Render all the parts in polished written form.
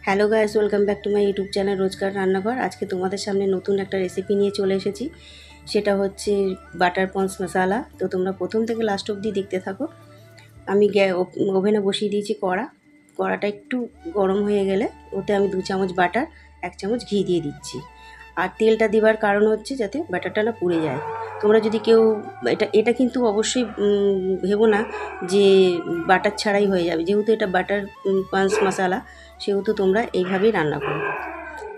Hello guys, welcome back to my YouTube channel রোজকার রান্নাঘর। আজকে তোমাদের সামনে নতুন একটা রেসিপি নিয়ে চলে এসেছি। সেটা হচ্ছে বাটার পন্স মশালা। তো তোমরা প্রথম থেকে লাস্ট অবধি দেখতে থাকো। আমি ওভেনে বসিয়ে দিয়েছি কড়াটা একটু গরম হয়ে গেলে ওতে আমি 2 চামচ বাটার 1 চামচ ঘি দিয়ে দিচ্ছি। আর তেলটা দেওয়ার কারণ হচ্ছে যাতে বাটারটা না পুড়ে যায়। তোমরা যদি কেউ এটা এটা কিন্তু অবশ্যই ভেবো না যে বাটার ছাড়াই হয়ে যাবে, যেহেতু এটা বাটার পান্স মশালা, সেহেতু তোমরা এইভাবেই রান্না করো।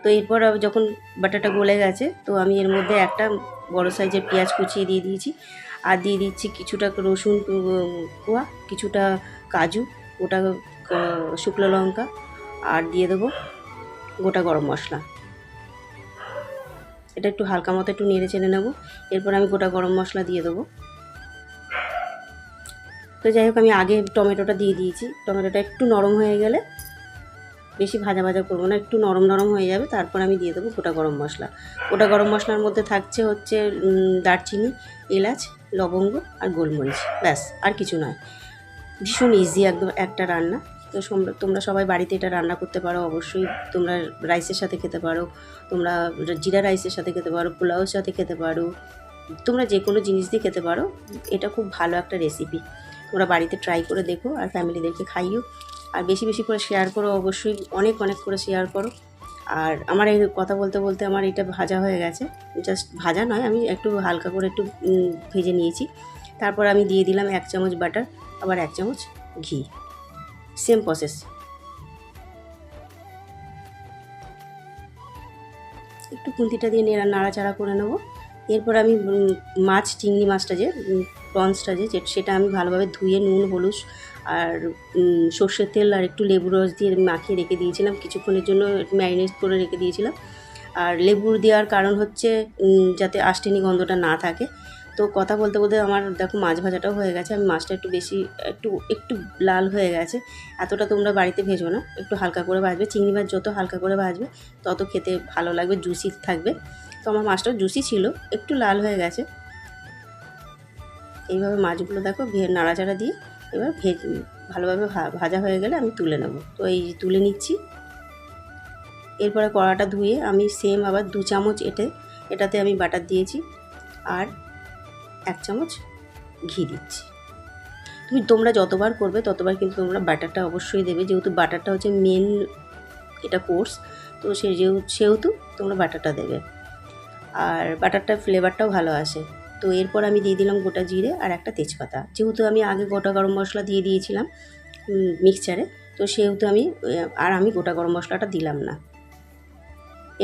তো এরপর যখন বাটারটা গলে গেছে, তো আমি এর মধ্যে একটা বড় সাইজের পেঁয়াজ কুচিয়ে দিয়ে দিয়েছি, আর দিয়ে দিচ্ছি কিছুটা রসুন কোয়া, কিছুটা কাজু, গোটা শুকনো লঙ্কা, আর দিয়ে দেবো গোটা গরম মশলা। এটা একটু হালকা মতো একটু নেড়ে চেড়ে নেবো। এরপর আমি গোটা গরম মশলা দিয়ে দেবো। তো যাই হোক, আমি আগে টমেটোটা দিয়ে দিয়েছি। টমেটোটা একটু নরম হয়ে গেলে, বেশি ভাজা ভাজা করবো না, একটু নরম নরম হয়ে যাবে, তারপর আমি দিয়ে দেবো গোটা গরম মশলা। গোটা গরম মশলার মধ্যে থাকছে হচ্ছে দারচিনি, এলাচ, লবঙ্গ আর গোলমরিচ, ব্যাস, আর কিছু নয়। ভীষণ ইজি একদম একটা রান্না। তো তোমরা সবাই বাড়িতে এটা রান্না করতে পারো। অবশ্যই তোমরা রাইসের সাথে খেতে পারো, তোমরা জিরা রাইসের সাথে খেতে পারো, পোলাওর সাথে খেতে পারো, তোমরা যে কোনো জিনিস দিয়ে খেতে পারো। এটা খুব ভালো একটা রেসিপি। তোমরা বাড়িতে ট্রাই করে দেখো আর ফ্যামিলিদেরকে খাইও। আর বেশি বেশি করে শেয়ার করো, অবশ্যই অনেক অনেক করে শেয়ার করো। আর আমার এই কথা বলতে বলতে আমার এটা ভাজা হয়ে গেছে। জাস্ট ভাজা নয়, আমি একটু হালকা করে একটু ভেজে নিয়েছি। তারপর আমি দিয়ে দিলাম 1 চামচ বাটার, আবার 1 চামচ ঘি। Same process. একটু খুন্তিটা দিয়ে নাড়াচাড়া করে নেবো। এরপর আমি চিংড়ি মাছটা যে প্রনসটা সেটা আমি ভালোভাবে ধুয়ে নুন, হলুদ আর সর্ষের তেল আর একটু লেবু রস দিয়ে মাখিয়ে রেখে দিয়েছিলাম, কিছুক্ষণের জন্য ম্যারিনেট করে রেখে দিয়েছিলাম। আর লেবু দেওয়ার কারণ হচ্ছে যাতে আষ্টেনি গন্ধটা না থাকে। তো কথা বলতে বলতে আমার দেখো মাছ ভাজাটাও হয়ে গেছে। আমি মাছটা একটু একটু লাল হয়ে গেছে। এতটা তোমরা বাড়িতে ভেজো না, একটু হালকা করে ভাজবে। চিংড়ি মাছ যত হালকা করে ভাজবে তত খেতে ভালো লাগবে, জুসি থাকবে। তো আমার মাছটা জুসি ছিল, একটু লাল হয়ে গেছে। এইভাবে মাছগুলো দেখো নাড়াচাড়া দিয়ে এবার ভালোভাবে ভাজা হয়ে গেলে আমি তুলে নেব। তো এই তুলে নিচ্ছি। এরপরে কড়াটা ধুয়ে আমি সেম আবার 2 চামচ এটাতে আমি বাটার দিয়েছি, আর 1 চামচ ঘি দিচ্ছি। তোমরা যতবার করবে ততবার কিন্তু তোমরা বাটারটা অবশ্যই দেবে, যেহেতু বাটারটা হচ্ছে মেন এটা কোর্স। তো সেহেতু তোমরা বাটারটা দেবে, আর বাটারটার ফ্লেভারটাও ভালো আসে। তো এরপর আমি দিয়ে দিলাম গোটা জিরে আর একটা তেজপাতা। যেহেতু আমি আগে গোটা গরম মশলা দিয়ে দিয়েছিলাম মিক্সচারে, তো সেহেতু আমি গোটা গরম মশলাটা দিলাম না।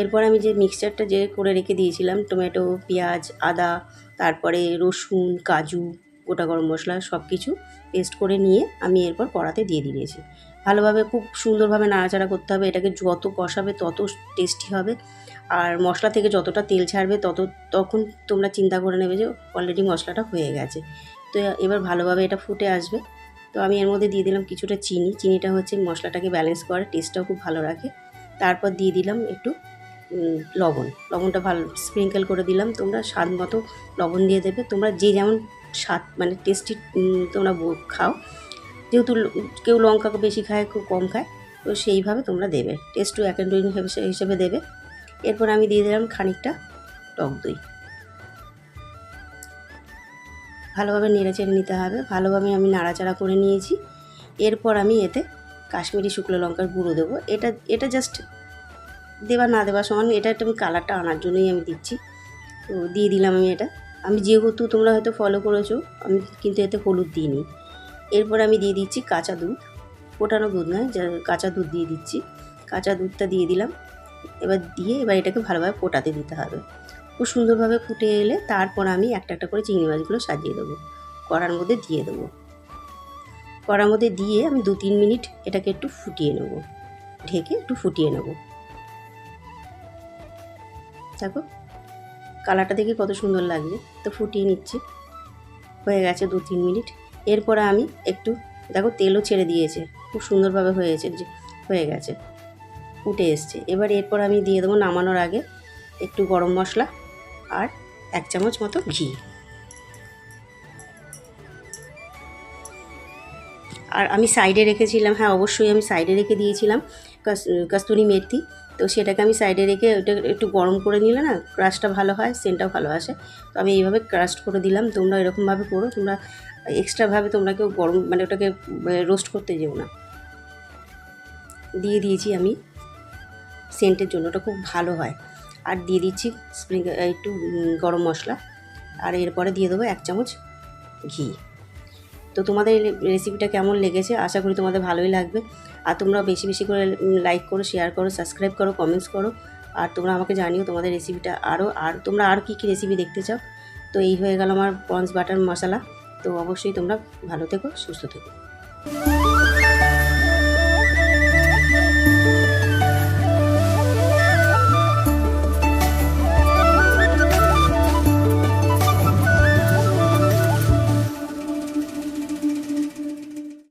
এরপর আমি যে মিক্সচারটা করে রেখে দিয়েছিলাম, টমেটো, পেঁয়াজ, আদা, তারপরে রসুন, কাজু, গোটা গরম মশলা সব কিছু পেস্ট করে নিয়ে আমি এরপর কড়াতে দিয়ে দিয়েছি। ভালোভাবে খুব সুন্দরভাবে নাড়াচাড়া করতে হবে। এটাকে যত কষাবে তত টেস্টি হবে। আর মশলা থেকে যতটা তেল ছাড়বে তখন তোমরা চিন্তা করে নেবে যে অলরেডি মশলাটা হয়ে গেছে। তো এবার ভালোভাবে এটা ফুটে আসবে। তো আমি এর মধ্যে দিয়ে দিলাম কিছুটা চিনিটা হচ্ছে মশলাটাকে ব্যালেন্স করে, টেস্টটাও খুব ভালো রাখে। তারপর দিয়ে দিলাম একটু লবণটা ভালো স্প্রিঙ্কেল করে দিলাম। তোমরা স্বাদ মতো লবণ দিয়ে দেবে। তোমরা যে যেমন স্বাদ মানে টেস্টি তোমরা খাও, যেহেতু কেউ লঙ্কা বেশি খায়, কেউ কম খায়, তো সেইভাবে তোমরা দেবে, টেস্ট টু অ্যাকর্ডিং হিসেবে দেবে। এরপর আমি দিয়ে দিলাম খানিকটা টক দই। ভালোভাবে নেড়েচেড়ে নিতে হবে। ভালোভাবে আমি নাড়াচাড়া করে নিয়েছি। এরপর আমি এতে কাশ্মীরি শুকনো লঙ্কার গুঁড়ো দেবো। এটা জাস্ট দেওয়া না দেওয়া সমান, এটা একটু আমি কালারটা আনার জন্যই আমি দিচ্ছি। তো দিয়ে দিলাম আমি এটা। আমি যেহেতু তোমরা হয়তো ফলো করেছো, আমি কিন্তু এতে হলুদ দিইনি। এরপর আমি দিয়ে দিচ্ছি কাঁচা দুধ, ফোটানো দুধ নয়, কাঁচা দুধ দিয়ে দিচ্ছি। কাঁচা দুধটা দিয়ে দিলাম। এবার এটাকে ভালোভাবে ফোটাতে দিতে হবে। খুব সুন্দরভাবে ফুটে এলে তারপর আমি একটা একটা করে চিংড়ি মাছগুলো সাজিয়ে দেবো, কড়ার মধ্যে দিয়ে দেবো। কড়ার মধ্যে দিয়ে আমি 2-3 মিনিট এটাকে একটু ফুটিয়ে নেব, ঢেকে একটু ফুটিয়ে নেব। দেখো কালারটা দেখে কত সুন্দর লাগছে। তো ফুটিয়ে নিচ্ছি, হয়ে গেছে 2-3 মিনিট। এরপরে আমি একটু দেখো তেলও ছেড়ে দিয়েছে, খুব সুন্দরভাবে হয়ে গেছে, ফুটে এসছে। এরপর আমি দিয়ে দেবো নামানোর আগে একটু গরম মশলা আর 1 চামচ মতো ঘি। আর আমি সাইডে রেখেছিলাম, হ্যাঁ অবশ্যই আমি সাইডে রেখে দিয়েছিলাম কস্তুরি মেথি। তো সেটাকে আমি সাইডে রেখে ওটা একটু গরম করে নিলে না ক্রাশটা ভালো হয়, সেন্টটাও ভালো আসে। তো আমি এইভাবে ক্রাশ করে দিলাম, তোমরা এরকমভাবে করো, তোমরা এক্সট্রাভাবে তোমরা কেউ গরম মানে ওটাকে রোস্ট করতে যেও না। দিয়ে দিয়েছি আমি সেন্টের জন্য, ওটা খুব ভালো হয়। আর দিয়ে দিচ্ছি একটু গরম মশলা, আর এরপরে দিয়ে দেবো 1 চামচ ঘি। তো তোমাদের রেসিপিটা কেমন লেগেছে, আশা করি তোমাদের ভালোই লাগবে। আর তোমরা বেশি বেশি করে লাইক করো, শেয়ার করো, সাবস্ক্রাইব করো, কমেন্টস করো। আর তোমরা আমাকে জানিও তোমাদের রেসিপিটা তোমরা আর কী কী রেসিপি দেখতে চাও। তো এই হয়ে গেল আমার প্রনস বাটার মশলা। তো অবশ্যই তোমরা ভালো থেকো, সুস্থ থেকো।